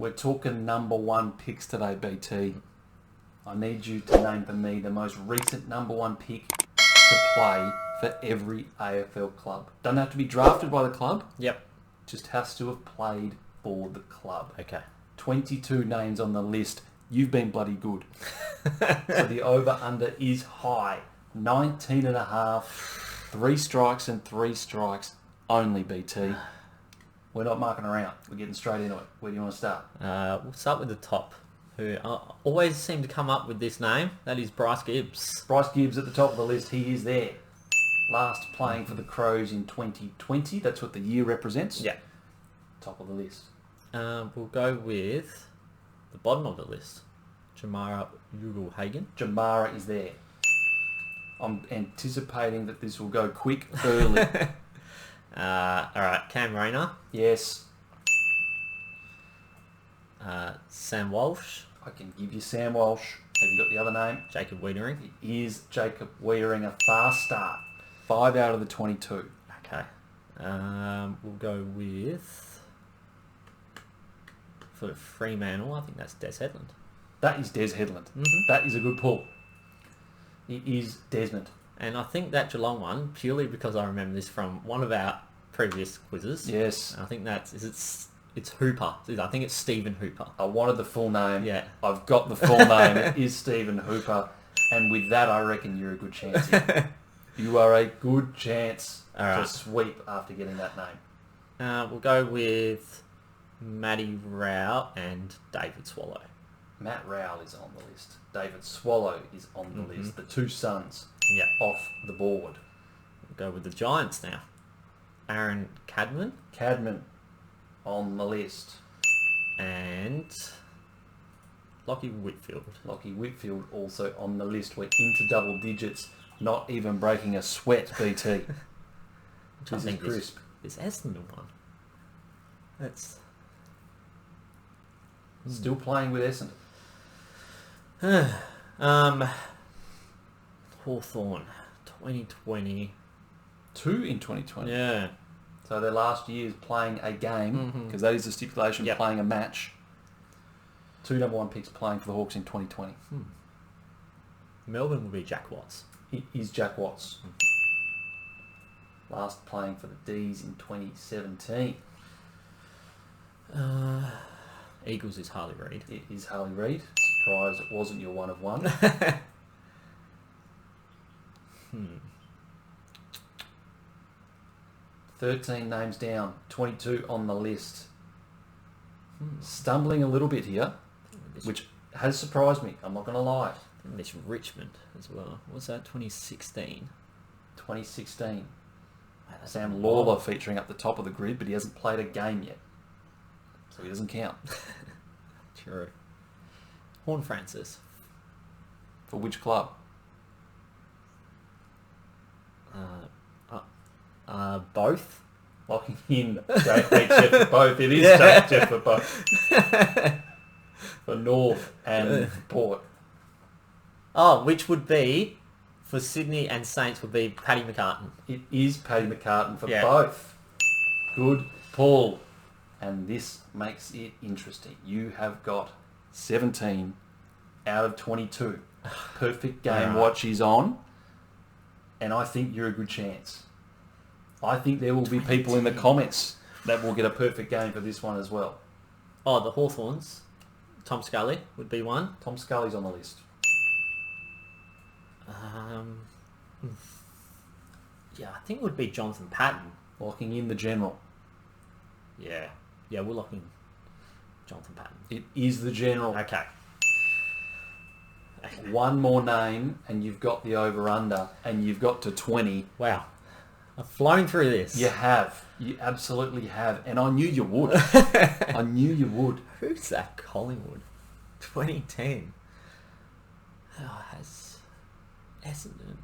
We're talking number one picks today, BT. I need you to name for me the most recent number one pick to play for every AFL club. Doesn't have to be drafted by the club. Yep. Just has to have played for the club. Okay. 22 names on the list. You've been bloody good. So the over-under is high. 19.5. 3 strikes and 3 strikes only, BT. We're not mucking around. We're getting straight into it. Where do you want to start? We'll start with the top, who always seem to come up with this name. That is Bryce Gibbs. Bryce Gibbs at the top of the list. He is there. Last playing for the Crows in 2020. That's what the year represents. Yeah. Top of the list. We'll go with the bottom of the list. Jamara Ugle-Hagan. Jamara is there. I'm anticipating that this will go quick, early. Alright, Cam Rayner. Yes. Sam Walsh. I can give you Sam Walsh. Have you got the other name? Jacob Wiedering. It is Jacob Wiedering, a fast start. 5 out of the 22. Okay. We'll go with... For Fremantle, I think that's Des Headland. That is Des Headland. Mm-hmm. That is a good pull. It is Desmond. And I think that Geelong one, purely because I remember this from one of our previous quizzes. Yes. I think it's Hooper. I think it's Stephen Hooper. I wanted the full name. Yeah. I've got the full name. It is Stephen Hooper. And with that, I reckon you're a good chance here. You are a good chance to sweep after getting that name. We'll go with Matty Rao and David Swallow. Matt Rowell is on the list. David Swallow is on the list. The two sons off the board. We'll go with the Giants now. Aaron Cadman. Cadman on the list. And Lockie Whitfield. Lockie Whitfield also on the list. We're into double digits. Not even breaking a sweat, BT. This is crisp. This Essendon one. That's... Still playing with Essendon. Hawthorn, 2020. 2 in 2020. Yeah. So their last year is playing a game, because that is the stipulation, playing a match. 2 number one picks playing for the Hawks in 2020. Melbourne will be Jack Watts. It is Jack Watts. Last playing for the D's in 2017. Eagles is Harley Reid. It is Harley Reid. Surprised it wasn't your one of one. 13 names down, 22 on the list. Stumbling a little bit here, which has surprised me, I'm not going to lie. And this Richmond as well. What's that, 2016? 2016. Wow, Sam Lawler featuring up the top of the grid, but he hasn't played a game yet. So he doesn't count. True. Horn Francis. For which club? Both. Locking in Statchat for both. It is Statchat for both. For North and Port. Oh, which would be, for Sydney and Saints, would be Paddy McCartan. It is Paddy McCartan for both. Good pull. And this makes it interesting. You have got 17 out of 22. Perfect game watch is on. And I think you're a good chance. I think there will be people in the comments that will get a perfect game for this one as well. Oh, the Hawthorns. Tom Scully would be one. Tom Scully's on the list. Yeah, I think it would be Jonathan Patton. Locking in the general. Yeah. Yeah, we'll lock in Jonathan Patton. It is the general. Okay. One more name and you've got the over-under and you've got to 20. Wow. I've flown through this. You have. You absolutely have. And I knew you would. I knew you would. Who's that? Collingwood. 2010. Oh, has Essendon.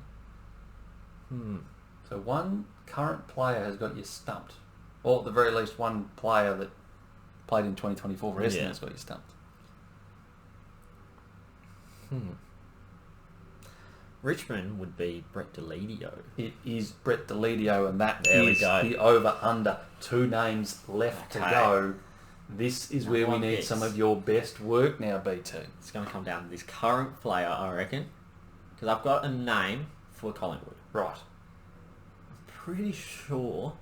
So one current player has got you stumped. Or at the very least one player that played in 2024 for Essendon has got you stumped. Richmond would be Brett Deledio. It is Brett Deledio, and that There we is go. the over-under. 2 names left to go. This is where we need some of your best work now, BT. It's going to come down to this current player, I reckon. Because I've got a name for Collingwood. Right. I'm pretty sure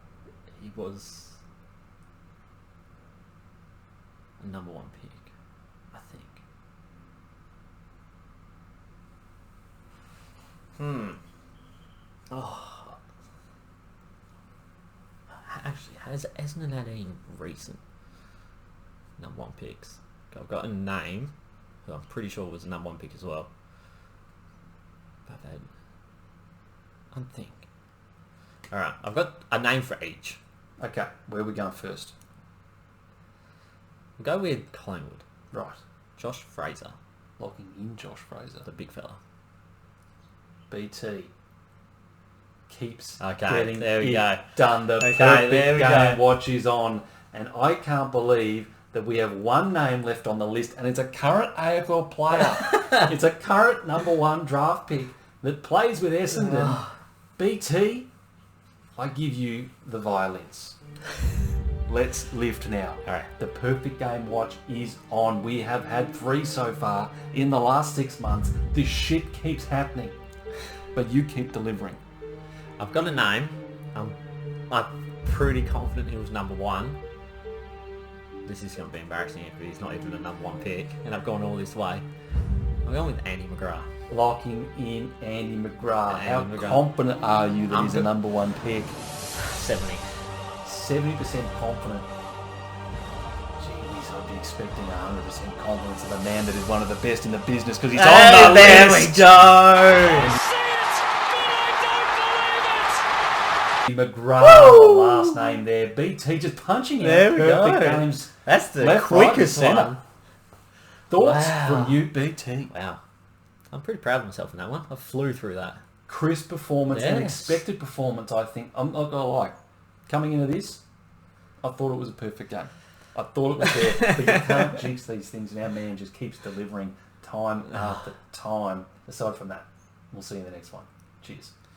he was a number 1 pick, I think. Oh. Actually, hasn't it had any recent number 1 picks? I've got a name who I'm pretty sure was a number 1 pick as well. But then, I'm thinking. Alright, I've got a name for each. Okay, where are we going first? We'll go with Collingwood. Right. Josh Fraser. Locking in Josh Fraser. The big fella. BT keeps getting there we it go. Done. The perfect game watch is on. And I can't believe that we have one name left on the list, and it's a current AFL player. It's a current number 1 draft pick that plays with Essendon. BT, I give you the violins. Let's lift now. All right. The perfect game watch is on. We have had 3 so far in the last 6 months. This shit keeps happening, but you keep delivering. I've got a name. I'm pretty confident he was number 1. This is going to be embarrassing if he's not even a number 1 pick, and I've gone all this way. I'm going with Andy McGrath. Locking in Andy McGrath. How confident are you that he's a number 1 pick? 70% confident. Jeez, I'd be expecting 100% confidence of a man that is one of the best in the business because he's on the list. There we go. McGrath, the last name there. BT just punching in. There we perfect go. Games. That's the left, quickest right, one. Thoughts from you, BT? Wow. I'm pretty proud of myself in that one. I flew through that. Crisp performance, Yes. an expected performance, I think. I'm not going to lie. Coming into this, I thought it was a perfect game. I thought it was there. But you can't jinx these things, and our man just keeps delivering time after time. Aside from that, we'll see you in the next one. Cheers.